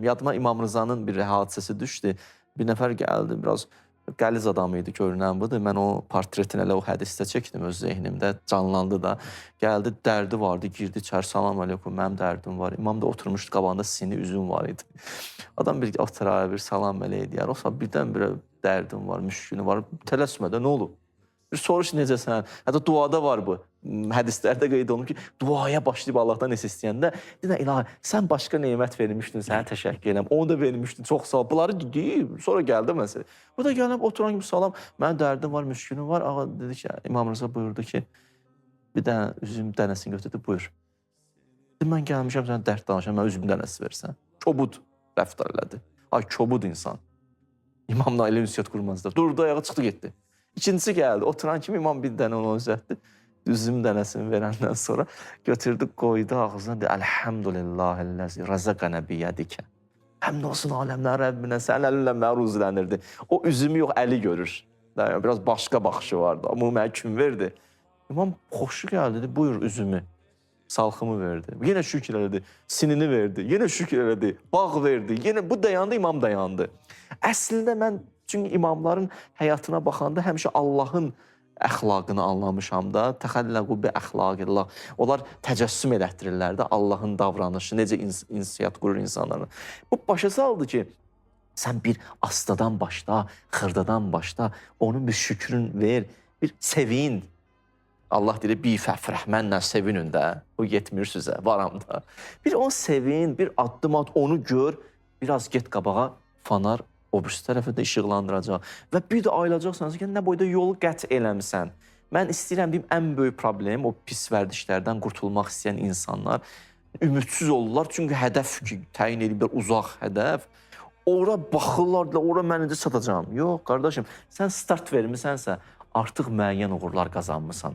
Yadıma İmam Rıza'nın bir hadisəsi düşdü. Bir nəfər gəldi, biraz qəliz adam idi, görünən budur. Mən o portretini elə o hədisdə çəkdim öz zehnimdə, canlandı da. Gəldi, dərdi vardı, girdi içəri, salam aleykum, mənim dərdim var. İmam da oturmuşdu, qabağında sini üzüm var idi. Adam bir oturar, bir salam elə edər. O saat birdən-birə dərdim var, müşkülü var. Tələsmədə, nə olub? Bir soruş necəsən? Hətta duada var bu. Hədislərdə qeyd olunur ki, duaya başlayıb Allahdan nəsə istəyəndə, deyən ilahi, sən başqa nemət vermişdin, sənə təşəkkür edirəm. Onu da vermişdin, çox sağ ol. Bunları deyib, sonra gəldi məsələ. Bu da gəlib oturan kimi salam, mənim dərdim var, müşkülüm var. Ağa dedi ki, İmam Rıza buyurdu ki, bir dənə üzüm dənəsini götürdü, buyur. Dedi, mən gəlmişəm sənə dərd danışam, mən üzüm dənəsi versən. Kobud rəftar elədi. Ay, kobud insan. İmamla elə ünsiyyət qurmazlar. Durdu, ayağa çıxdı, getdi. İkincisi gəldi, oturan kimi imam bir dənə onu özətdi. Üzüm dənəsini verəndən sonra götürdü, qoydu ağzına, dedi, Əlhəmdülillahilləzi rəzəqənə biyədikə. Həmd olsun aləmlər Rəbbinə, sən əlinlə mənə ruzilənirdi. O üzümü yox, əli görür. Biraz başqa baxışı vardı, amma mənə kim verdi? İmam xoşu gəldi, dedi, buyur üzümü. Salxımı verdi. Yenə şükür elədi, sinini verdi, yenə şükür elədi, bağ verdi. Yenə bu dayandı, imam dayandı. Əslində mən çünki imamların həyatına baxanda həmişə Allahın əxlaqını anlamışam da. Təxəlləqu bi əxlaqillah. Onlar təcəssüm elətdirirlər də Allahın davranışı, necə insiyyat qurur insanların. Bu başa saldı ki, sən bir astadan başla, xırdadan başla, onun bir şükrün ver, bir sevin. Allah deyir, bi fəfrəh, mənlə sevinin də. O yetmir sizə, varam da. Bir onu sevin, bir addım at, onu gör, biraz get qabağa, fanar o birisi tərəfə də işıqlandıracaq. Və bir də ayılacaqsanız ki, nə boyda yolu qət eləmişsən. Mən istəyirəm, deyim, ən böyük problem o pis vərdişlərdən qurtulmaq istəyən insanlar ümidsiz olurlar. Çünki hədəf ki, təyin ediblər, uzaq hədəf. Ora baxırlar, ora mən necə çatacağım. Yox, qardaşım, sən start vermisənsə, artıq müəyyən uğurlar qazanmısan.